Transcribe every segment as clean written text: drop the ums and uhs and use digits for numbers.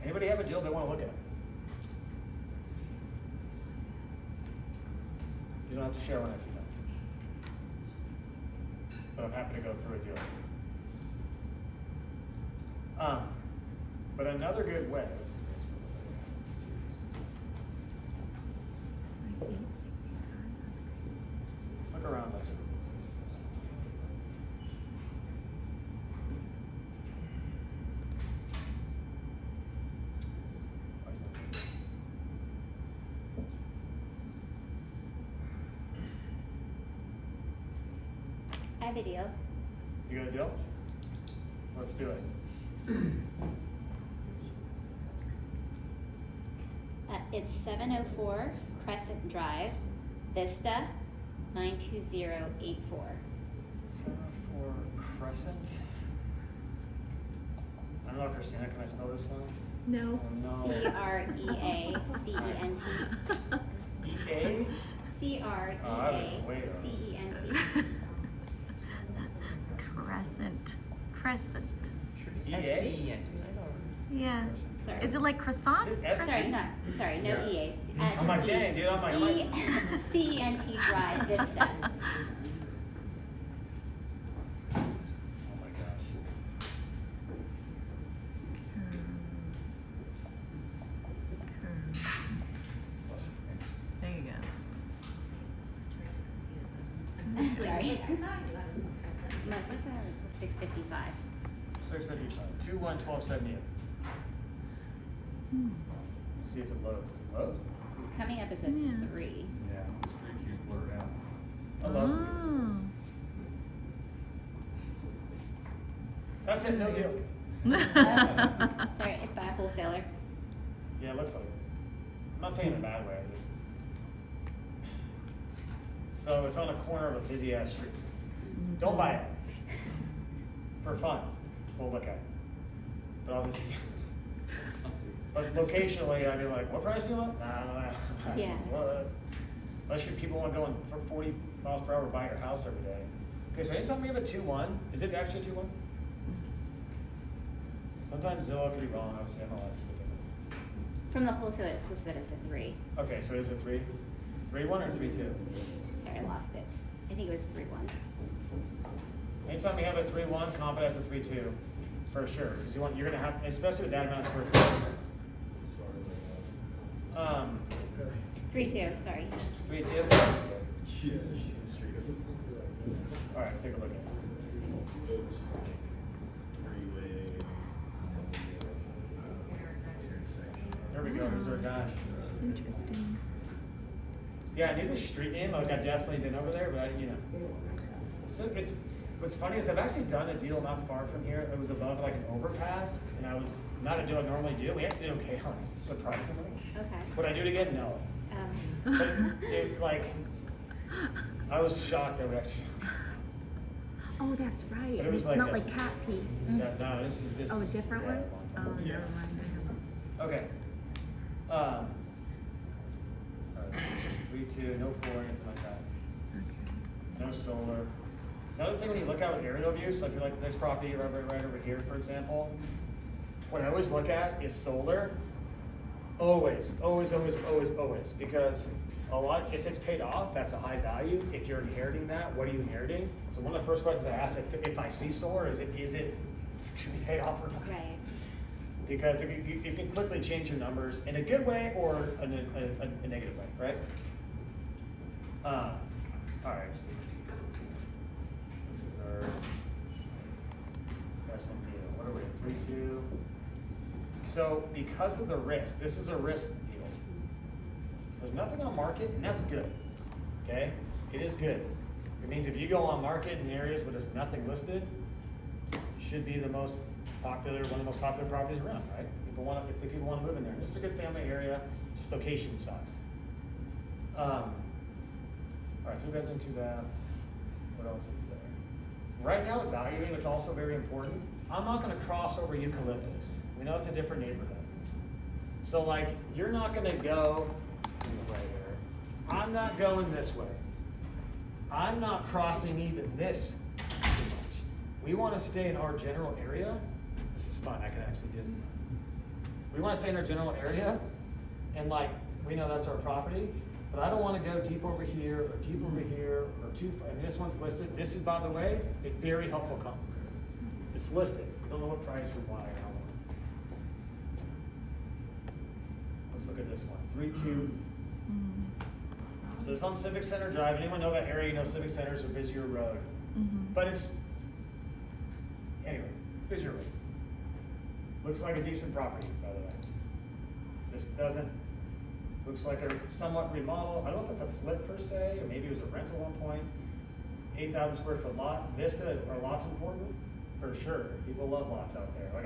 Anybody have a deal they want to look at? You don't have to share one if you don't. But I'm happy to go through a deal. But another good way, let's see this. Let's look around this. I have a deal. You got a deal? Let's do it. It's 704 Crescent Drive, Vista, 92084. 704 Crescent. I don't know, Christina, can I spell this one? No. Oh, no. C-R-E-A-C-E-N-T. E-A? C-R-E-A-C-E-N-T. Crescent. E-A? S-C-E-N-T. Yeah. Sorry. Is it like croissant? Is it S-C? Sorry, no, Yeah. E-A. I'm like, dang, dude, I'm like. C-E-N-T Drive, Vista. Oh my gosh. There you go. Sorry. What's that? 655. 655. 21-1278. See if it loads. Does it load? It's coming up as a Yeah. 3. Yeah. You blur it out. I Oh. love it. That's it, no deal. Sorry, it's by a wholesaler. Yeah, it looks like it. I'm not saying it in a bad way. Just... So it's on a corner of a busy ass street. Don't buy it. For fun. We'll look at it. But I'll just. But locationally, I'd be like, what price do you want? Nah. Yeah. What? Unless people want to go in for 40 miles per hour buy your house every day. Okay, so anytime we have a 2-1, is it actually a 2-1? Sometimes Zillow could be wrong, obviously MLS is a bit different. From the wholesaler, it's listed as a 3. Okay, so is it 3? 3-1 or 3-2? Sorry, I lost it. I think it was 3-1. Anytime you have a 3-1, comp it as a 3-2, for sure. Because you're gonna have, especially with that amount of square feet. 3-2, sorry. 3-2? All right, let's take a look at it. There we go, there's our guy. Interesting. Yeah, I knew the street name, like I've definitely been over there, but I didn't, So what's funny is I've actually done a deal not far from here. It was above like an overpass, and I was not a deal I normally do. We actually did okay on it, surprisingly. Okay. Would I do it again? No. But it, like, I was shocked that we actually. Oh, that's right. But it It was smelled like like cat pee. No, this is Oh, a different one? Oh, Oh, yeah. never mind. Okay. 3-2, no pool or anything like that. Okay. No solar. Another thing when you look at with aerial view, so if you're like this property right over here, for example, what I always look at is solar. Always, because a lot, if it's paid off, that's a high value. If you're inheriting that, what are you inheriting? So one of the first questions I ask, if I see solar, is it should be paid off or not? Right. Because it can quickly change your numbers in a good way or a negative way, right? All right. So this is our S&P. What are we at? 3-2. So because of the risk, this is a risk deal. There's nothing on market, and that's good. Okay, it is good. It means if you go on market in areas where there's nothing listed, should be the most popular, one of the most popular properties around, right? People want to, if the people want to move in there. This is a good family area. Just location sucks. All right, 3-bedroom, 2-bath. What else is there? Right now, evaluating, it's also very important. I'm not going to cross over eucalyptus. We know it's a different neighborhood. So, like, you're not going to go right here. I'm not going this way. I'm not crossing even this too much. We want to stay in our general area This is fun, I can actually do. We wanna stay in our general area, and like, we know that's our property, but I don't wanna go deep over here, or deep over here, or too far, and this one's listed. This is, by the way, a very helpful comp. It's listed, we don't know what price or why or how long. Let's look at this one, 3-2. So it's on Civic Center Drive. Anyone know that area? You know Civic Center's a busier road. But it's, anyway, busier road. Looks like a decent property, by the way. This doesn't, looks like a somewhat remodel. I don't know if it's a flip per se, or maybe it was a rental at one point. 8,000 square foot lot. Vista is, are lots important? For sure. People love lots out there. Like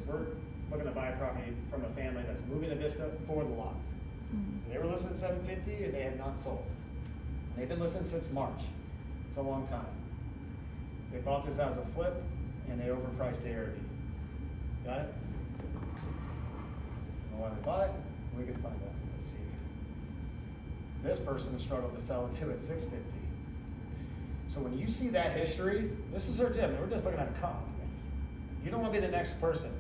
we're looking to buy a property from a family that's moving to Vista for the lots. So they were listed at 750 and they have not sold. They've been listed since March. It's a long time. They bought this as a flip and they overpriced ARV. Got it? Know why they bought it? We can find out. Let's see. This person struggled to sell it too at 650. So when you see that history, this is our gym. We're just looking at a comp. You don't want to be the next person.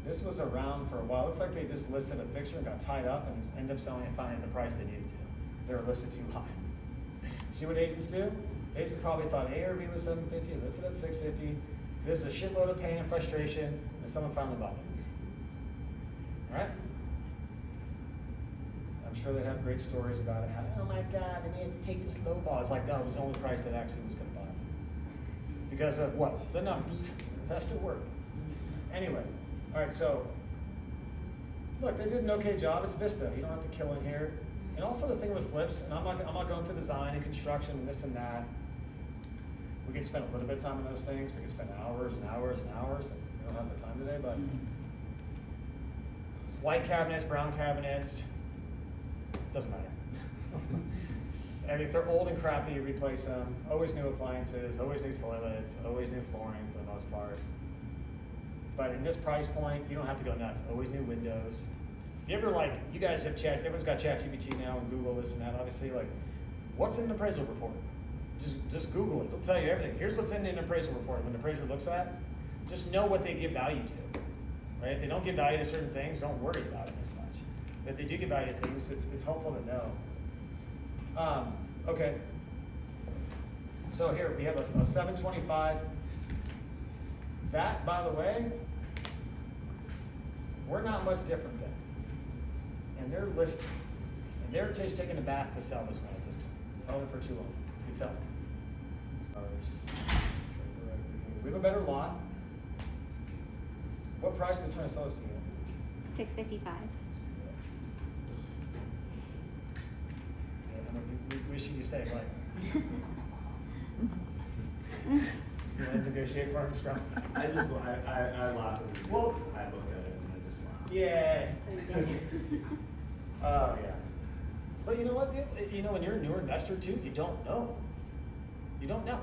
This was around for a while. Looks like they just listed a fixture and got tied up and just ended up selling it finally at the price they needed to, because they were listed too high. See what agents do? Agents probably thought ARV was 750, listed at 650. This is a shitload of pain and frustration, and someone finally bought it. All right? I'm sure they have great stories about it. How, oh my God, they had to take this low ball. It's like, no, it was the only price that actually was going to buy it. Because of what? The numbers. It has to work. Anyway. All right, so, look, they did an okay job. It's Vista. You don't have to kill in here. And also the thing with flips, and I'm not going to design and construction and this and that. We could spend a little bit of time on those things. We could spend hours and hours and hours. And we don't have the time today, but white cabinets, brown cabinets, doesn't matter. I mean, if they're old and crappy, you replace them. Always new appliances, always new toilets, always new flooring for the most part. But in this price point, you don't have to go nuts. Always new windows. You ever like, you guys have everyone's got ChatGPT now and Google this and that, obviously, like, what's in an appraisal report? Just Google it, it'll tell you everything. Here's what's in an appraisal report. When the appraiser looks at, just know what they give value to, right? If they don't give value to certain things, don't worry about it as much. But if they do give value to things, it's helpful to know. Okay. So here, we have a 725. That, by the way, we're not much different than. And they're listed. And they're just taking a bath to sell this one at this point. Held it for too long. You can tell. We have a better lot. What price are they trying to sell this to you? $655. Yeah, we should you say like. You want to negotiate for him, Scrum? I laugh at these Well, because I look at it and I just laugh. Yeah. Oh, yeah. But you know what, dude? You know, when you're a newer investor too, you don't know. You don't know.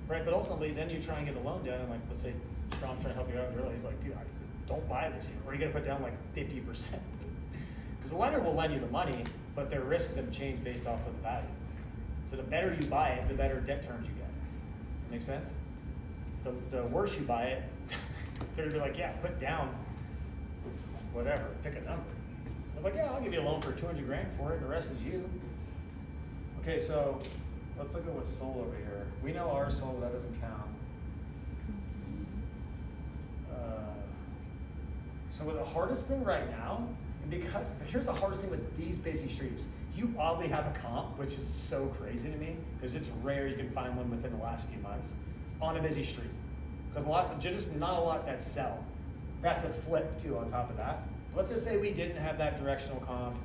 Right? But ultimately, then you try and get a loan done, and like, let's say Strom's trying to help you out, and realize, like, dude, don't buy this here. Or you're going to put down like 50%. Because the lender will lend you the money, but their risk is going to change based off of the value. So the better you buy it, the better debt terms you get. Make sense? The worse you buy it, they're gonna be like, yeah, put down whatever, pick a number. They're like, yeah, I'll give you a loan for 200 grand for it, the rest is you. Okay, so let's look at what's sold over here. We know ours sold, that doesn't count. So the hardest thing right now, and because here's the hardest thing with these busy streets. You oddly have a comp, which is so crazy to me, because it's rare you can find one within the last few months on a busy street. Because just not a lot that sell. That's a flip too on top of that. Let's just say we didn't have that directional comp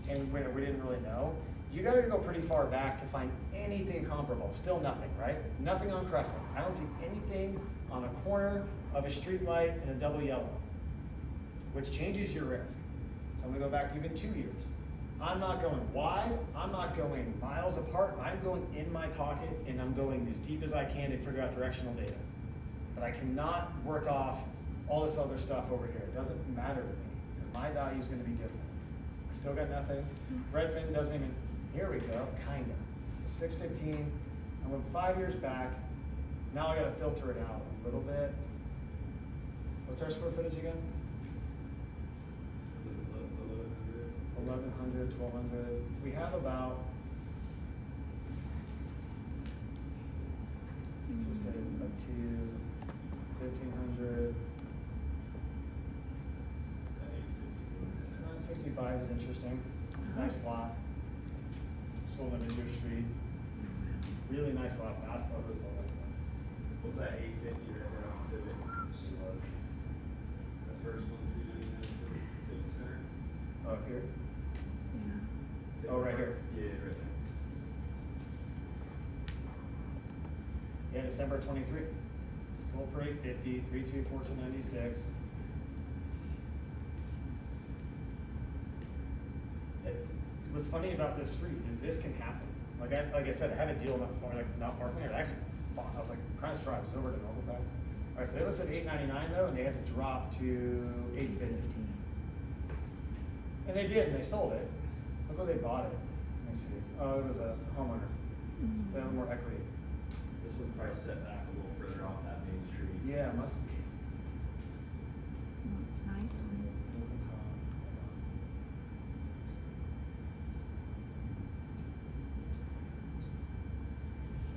and we didn't really know. You gotta go pretty far back to find anything comparable. Still nothing, right? Nothing on Crescent. I don't see anything on a corner of a street light and a double yellow, which changes your risk. So I'm gonna go back to even 2 years. I'm not going wide, I'm not going miles apart, I'm going in my pocket and I'm going as deep as I can to figure out directional data. But I cannot work off all this other stuff over here. It doesn't matter to me, because my value is gonna be different. I still got nothing. Redfin doesn't even, here we go, kinda. 615, I went 5 years back. Now I gotta filter it out a little bit. What's our square footage again? 1100, 1200. We have about, let's just say it's up to 1500. It's 965 is interesting. Nice lot. Sold on Midger Street. Really nice lot. Basketball hoop, all that stuff. What's that 850 right there on Civic? Slug. The first one to do in the Civic Center. Oh, up here? Yeah. Oh, right here. Yeah, right there. Yeah, December 23. Sold for 850, 3-2, 1496. What's funny about this street is this can happen. Like I said, I had a deal not far from here. Actually, I was like kind of surprised. It was over to normal price. All right, so they listed $899 though, and they had to drop to $850. And they did, and they sold it. Look where they bought it. Let me see. Oh, it was a homeowner. So they have more equity. This one probably set back a little further off that main street. Yeah, it must be. Oh, it's nice.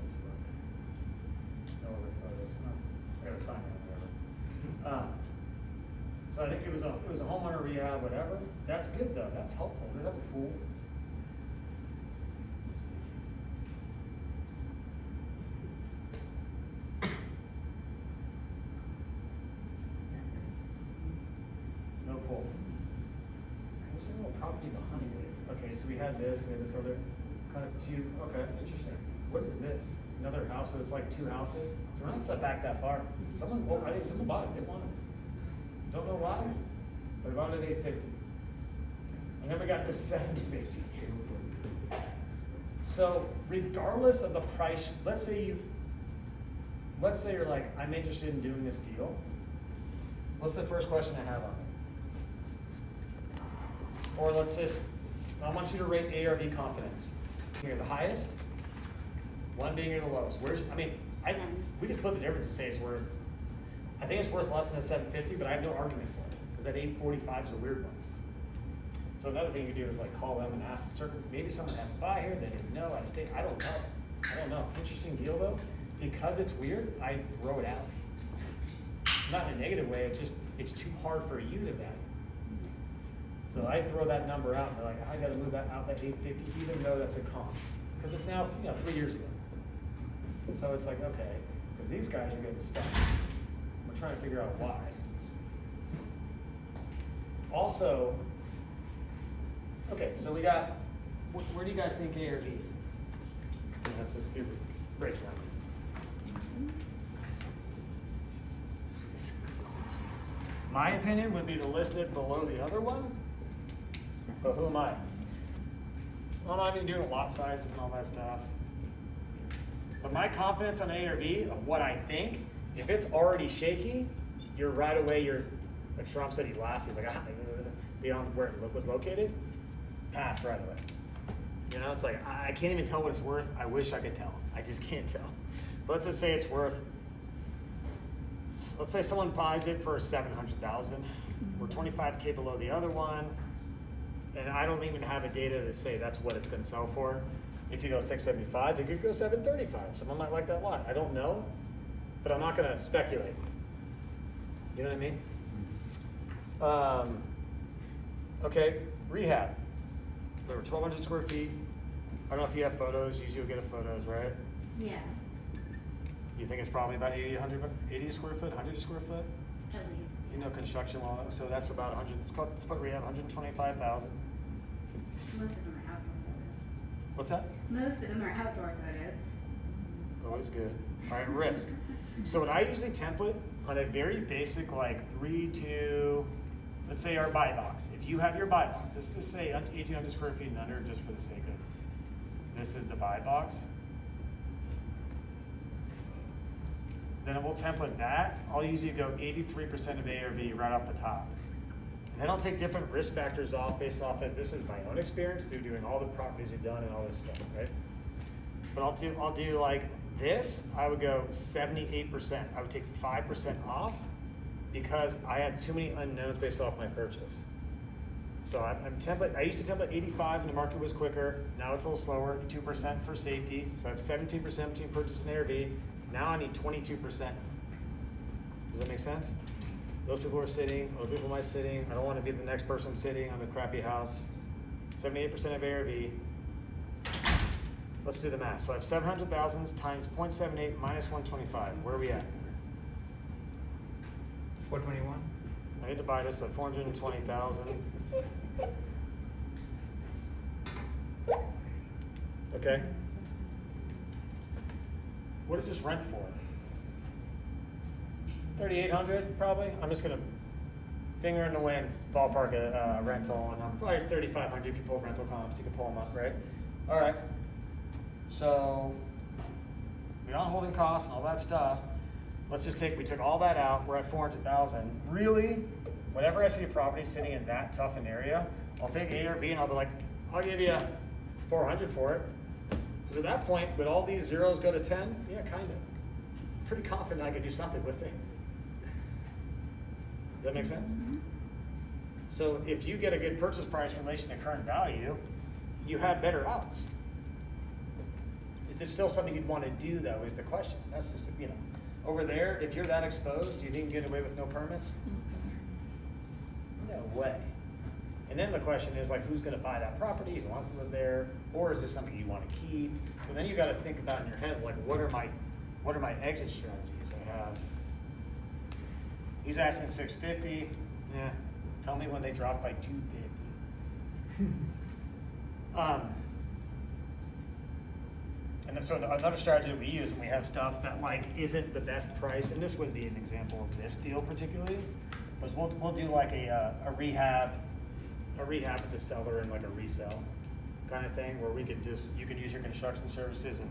Let's look. No other photos. No, I gotta sign it, whatever. So I think it was a homeowner rehab, whatever. That's good though. That's helpful. They have a pool. Let's see. No pool. There's a little property behind it. Okay, so we had this other kind of two. Okay, interesting. What is this? Another house, so it's like two houses. So we're not set back that far. I think someone bought it, they wanted it. Don't know why, but bought it at $850. And then we got this $750. So regardless of the price, let's say you're like, I'm interested in doing this deal. What's the first question I have on it? Or let's just, I want you to rate ARV confidence. You're the highest, one being you're the lowest. We can split the difference and say it's worth, I think it's worth less than the $750, but I have no argument for it, because that $845 is a weird one. So another thing you do is like call them and ask, maybe someone has to buy here, they didn't know, I stayed, I don't know. Interesting deal though, because it's weird, I throw it out. Not in a negative way, it's too hard for you to value. So I throw that number out and they're like, I gotta move that out, that $850, even though that's a comp. Because it's now, 3 years ago. So it's like, okay, because these guys are getting stuck. We're trying to figure out why. Also, okay, so we got, where do you guys think ARV is? Let's just do the breakdown. My opinion would be to list it below the other one, but who am I? Well, I'm not even doing lot sizes and all that stuff. But my confidence on ARV of what I think, if it's already shaky, you're right away, like Trump said, he laughed, he's like, beyond where it was located, pass right away. It's like, I can't even tell what it's worth. I wish I could tell. I just can't tell. But let's just say it's worth, let's say someone buys it for $700,000. We're 25K below the other one. And I don't even have a data to say that's what it's gonna sell for. If you go 675, it could go 735. Someone might like that lot. I don't know, but I'm not gonna speculate. You know what I mean? Okay, rehab. There were 1,200 square feet. I don't know if you have photos. Usually you'll get photos, right? Yeah, You think it's probably about 80 a square foot, 100 a square foot? at least. Construction law, so that's about 100. Let's put rehab 125,000. Most of them are outdoor photos. What's that? Most of them are outdoor photos. Always good. All right, risk. So what I usually template on a very basic, like 3-2, let's say our buy box. If you have your buy box, let's just say 1,800 square feet and under, just for the sake of, this is the buy box. Then it will template that. I'll usually go 83% of ARV right off the top. And then I'll take different risk factors off based off of, this is my own experience through doing all the properties we've done and all this stuff, right? But I'll do like this, I would go 78%. I would take 5% off because I had too many unknowns based off my purchase. So I used to template 85 and the market was quicker. Now it's a little slower, 2% for safety. So I have 17% between purchase and ARV. Now I need 22%. Does that make sense? Those people are sitting, other people might sitting. I don't want to be the next person sitting on the crappy house. 78% of ARV. Let's do the math. So I have 700,000 times 0.78 minus 125. Where are we at? 421. I need to divide this at 420,000. Okay. What does this rent for? 3,800 probably. I'm just gonna finger in the wind, ballpark a rental, and probably 3,500 if you pull rental comps. You can pull them up, right? All right. So beyond holding costs and all that stuff, let's just we took all that out. We're at 400,000. Really, whenever I see a property sitting in that tough an area, I'll take ARV and I'll be like, I'll give you 400 for it. Because at that point, would all these zeros go to 10? Yeah, kind of. Pretty confident I could do something with it. Does that make sense? Mm-hmm. So if you get a good purchase price in relation to current value, you have better outs. Is it still something you'd want to do though, is the question. That's just, over there, if you're that exposed, do you think you can get away with no permits? No way. And then the question is like, who's gonna buy that property, who wants to live there, or is this something you wanna keep? So then you gotta think about in your head, like, what are my exit strategies? I have, he's asking 650, yeah, tell me when they drop by 250. And then, so another strategy that we use when we have stuff that like isn't the best price, and this wouldn't be an example of this deal particularly, was we'll do like a rehab with the seller and like a resell kind of thing where we could you can use your construction services and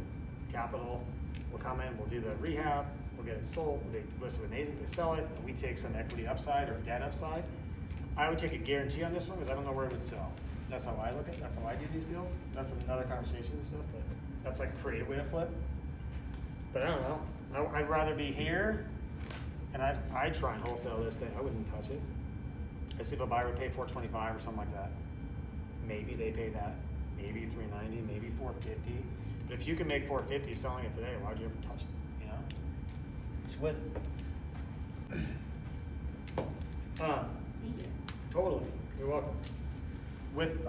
capital. We'll come in, we'll do the rehab, we'll get it sold, they list it with an agent, they sell it, and we take some equity upside or debt upside. I would take a guarantee on this one because I don't know where it would sell. That's how I look at it. That's how I do these deals. That's another conversation and stuff, but that's like a creative way to flip. But I don't know. I'd rather be here, and I'd try and wholesale this thing. I wouldn't touch it. I see if a buyer would pay $425 or something like that. Maybe they pay that. Maybe $390, maybe $450. But if you can make $450 selling it today, why would you ever touch it? Just wouldn't. Thank you. Totally. You're welcome. With